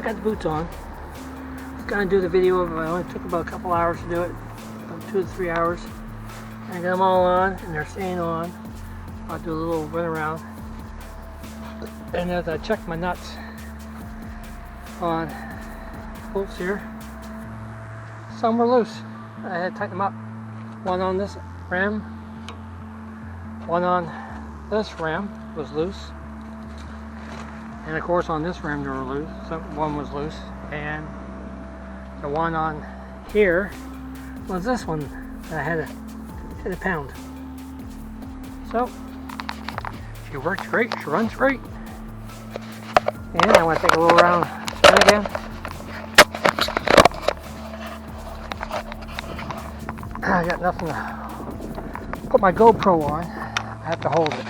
got the boots on. Just gonna do the video of it. It only took about a couple hours to do it, about 2 to 3 hours. And I got them all on, and they're staying on. I'll do a little run around. And as I check my nuts on bolts here, some were loose. I had to tighten them up. One on this ram, one on this ram was loose, and of course on this ram they were loose. One was loose, and the one on here was this one that I had to pound. So she works great, she runs great, and I want to take a little round spin again. I got nothing to put my GoPro on. I have to hold it.